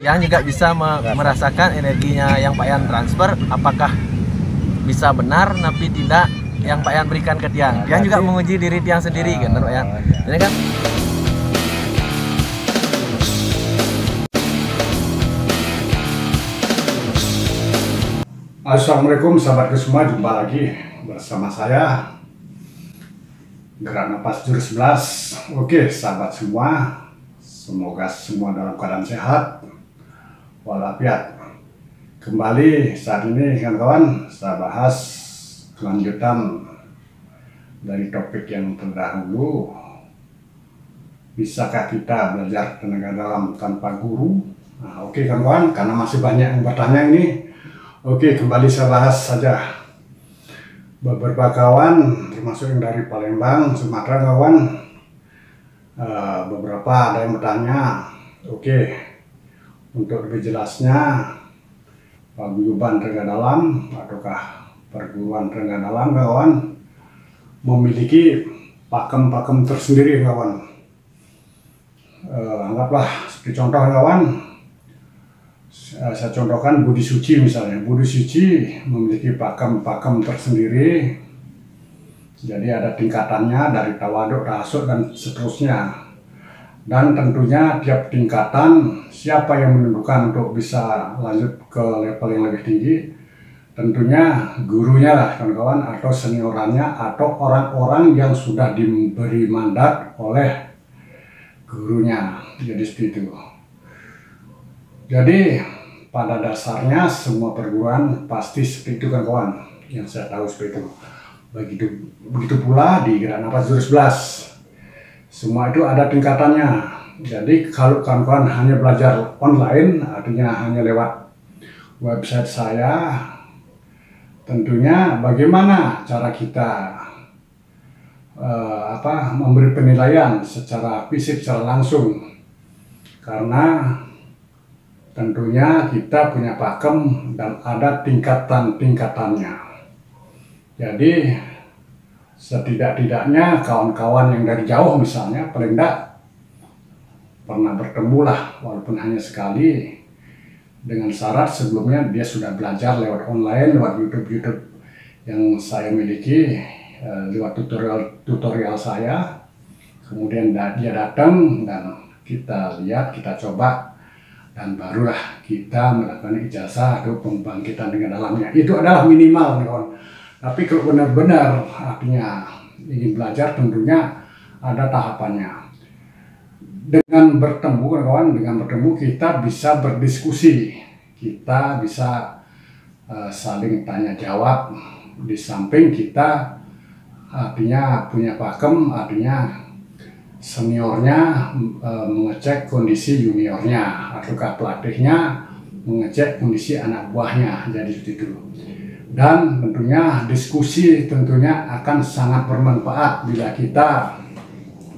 Yang juga bisa merasakan energinya yang Pak Yan transfer, apakah bisa benar tapi tidak yang Pak Yan berikan ke Tiang. Tiang juga menguji diri Tiang sendiri kan Pak Yan. Jadi kan Assalamualaikum sahabatku semua, jumpa lagi bersama saya Gerak Napas Jurus 11. Oke sahabat semua, semoga semua dalam keadaan sehat walafiat. Kembali saat ini kawan-kawan, saya bahas kelanjutan dari topik yang terdahulu. Bisakah kita belajar tenaga dalam tanpa guru? Nah, oke kawan-kawan, karena masih banyak yang bertanya ini. Oke, kembali saya bahas saja. Beberapa kawan, termasuk yang dari Palembang, Sumatera kawan, beberapa ada yang bertanya. Oke, untuk lebih jelasnya, paguyuban tenaga dalam ataukah perguruan tenaga dalam kawan memiliki pakem-pakem tersendiri kawan. Anggaplah seperti contoh kawan. Saya contohkan Budi Suci misalnya. Budi Suci memiliki pakem-pakem tersendiri. Jadi ada tingkatannya dari tawaduk, tahasud dan seterusnya. Dan tentunya tiap tingkatan siapa yang menentukan untuk bisa lanjut ke level yang lebih tinggi, tentunya gurunya lah kawan-kawan, atau seniorannya, atau orang-orang yang sudah diberi mandat oleh gurunya. Jadi seperti itu. Jadi pada dasarnya semua perguruan pasti seperti itu kan kawan, yang saya tahu seperti itu. Begitu pula di Gerak Napas Jurus 11. Semua itu ada tingkatannya. Jadi kalau kawan-kawan hanya belajar online, artinya hanya lewat website saya, tentunya bagaimana cara kita memberi penilaian secara fisik, secara langsung. Karena tentunya kita punya pakem dan ada tingkatan-tingkatannya. Jadi setidak-tidaknya kawan-kawan yang dari jauh misalnya, paling tidak pernah bertemu lah, walaupun hanya sekali, dengan syarat sebelumnya dia sudah belajar lewat online, lewat YouTube yang saya miliki, lewat tutorial saya. Kemudian dia datang dan kita lihat, kita coba, dan barulah kita melakukan ijazah atau pembangkitan dengan dalamnya. Itu adalah minimal kawan. Tapi kalau benar-benar artinya ingin belajar, tentunya ada tahapannya. Dengan bertemu kawan, dengan bertemu kita bisa berdiskusi, kita bisa saling tanya jawab. Di samping kita artinya punya pakem, artinya seniornya mengecek kondisi juniornya, ataukah pelatihnya mengecek kondisi anak buahnya. Jadi seperti itu. Dan tentunya diskusi tentunya akan sangat bermanfaat bila kita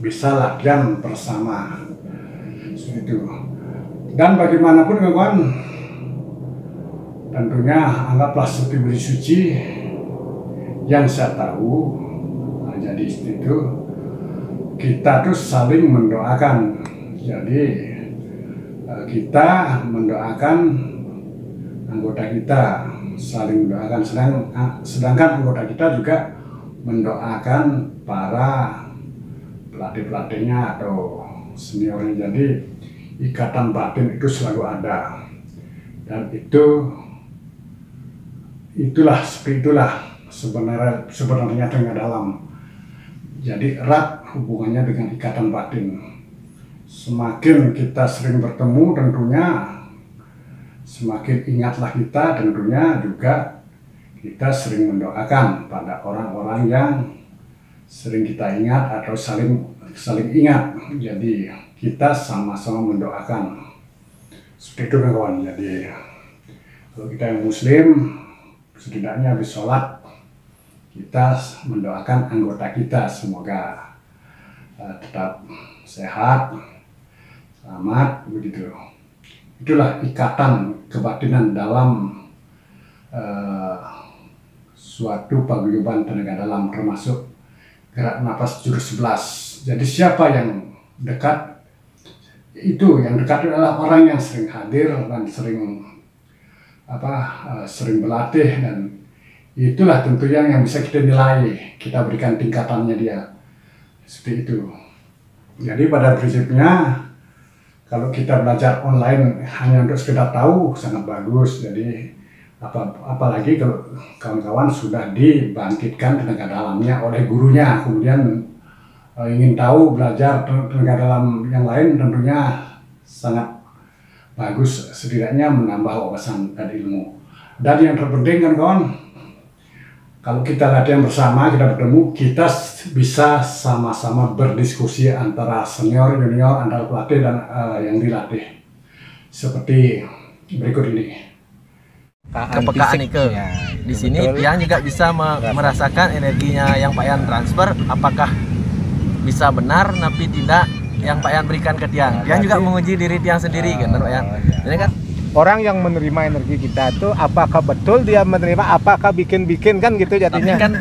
bisa latihan bersama. Seperti itu. Dan bagaimanapun kawan, tentunya anggaplah seperti Budi Suci yang saya tahu. Nah, jadi seperti itu. Kita tuh saling mendoakan. Jadi kita mendoakan anggota kita, saling mendoakan, sedangkan anggota kita juga mendoakan para pelatih-pelatihnya atau seniornya. Jadi ikatan batin itu selalu ada, dan seperti itulah sebenarnya tenaga dalam. Jadi erat hubungannya dengan ikatan batin. Semakin kita sering bertemu, tentunya semakin ingatlah kita, tentunya juga kita sering mendoakan pada orang-orang yang sering kita ingat atau saling ingat. Jadi kita sama-sama mendoakan. Seperti itu kawan. Jadi kalau kita yang muslim, setidaknya habis sholat kita mendoakan anggota kita semoga tetap sehat, selamat, begitu. Itulah ikatan kebatinan dalam suatu paguyuban tenaga dalam, termasuk Gerak Napas Jurus 11. Jadi siapa yang dekat, itu yang dekat adalah orang yang sering hadir dan sering berlatih, dan itulah tentunya yang bisa kita nilai, kita berikan tingkatannya dia seperti itu. Jadi pada prinsipnya kalau kita belajar online hanya untuk sekedar tahu sangat bagus. Jadi apalagi kalau kawan-kawan sudah dibangkitkan tenaga dalamnya oleh gurunya, kemudian ingin tahu belajar tenaga dalam yang lain, tentunya sangat bagus, setidaknya menambah wawasan dan ilmu. Dan yang terpenting kan kawan, kalau kita latihan bersama, kita bertemu, kita bisa sama-sama berdiskusi antara senior, junior, antara pelatih dan yang dilatih. Seperti berikut ini. Kepekaan Ike. Ya, Di sini Tiang juga bisa merasakan energinya yang Pak Yan transfer, apakah bisa benar tapi tidak yang Pak Yan berikan ke Tiang. Tiang juga menguji diri Tiang sendiri kan Pak Yan. Jadi kan orang yang menerima energi kita itu apakah betul dia menerima, apakah bikin-bikin kan gitu jadinya. tapi kan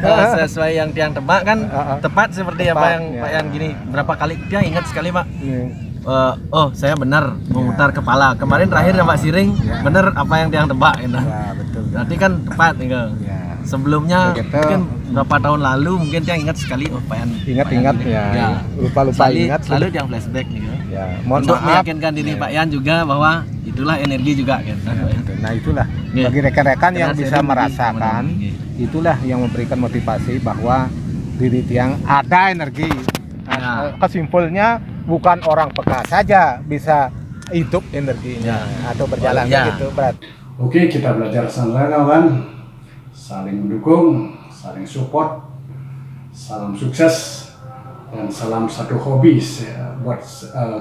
sesuai yang Tiang tebak kan tepat seperti apa yang Pak Yan gini. Berapa kali Tiang ingat sekali Pak. Oh saya benar memutar kepala. Kemarin terakhir Pak Siring benar apa yang Tiang tebak gitu. Ya, betul. Berarti kan tepat nih. Ya. Sebelumnya Begitu. mungkin berapa tahun lalu mungkin Tiang ingat sekali Pak Yan. Ingat-ingat ya. Lupa-lupa ingat. Lalu Tiang flashback nih. Ya, mohon Untuk maaf. meyakinkan diri Pak Yan juga bahwa itulah energi juga kan. Nah itulah Iya. bagi rekan-rekan yang Karena bisa sharing merasakan, lebih itulah yang memberikan motivasi bahwa diri Tiang ada energi. Nah, kesimpulannya bukan orang peka saja bisa hidup energinya atau berjalan gitu berat. Oke, kita belajar sama kawan, saling mendukung, saling support, salam sukses, dan salam satu hobi buat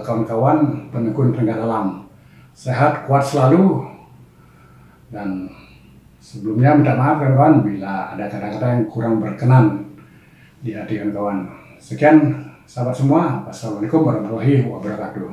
kawan-kawan penekun tenaga dalam. Sehat, kuat selalu, dan sebelumnya minta maaf kawan-kawan bila ada kata-kata yang kurang berkenan di hati kawan-kawan. Sekian sahabat semua, wassalamualaikum warahmatullahi wabarakatuh.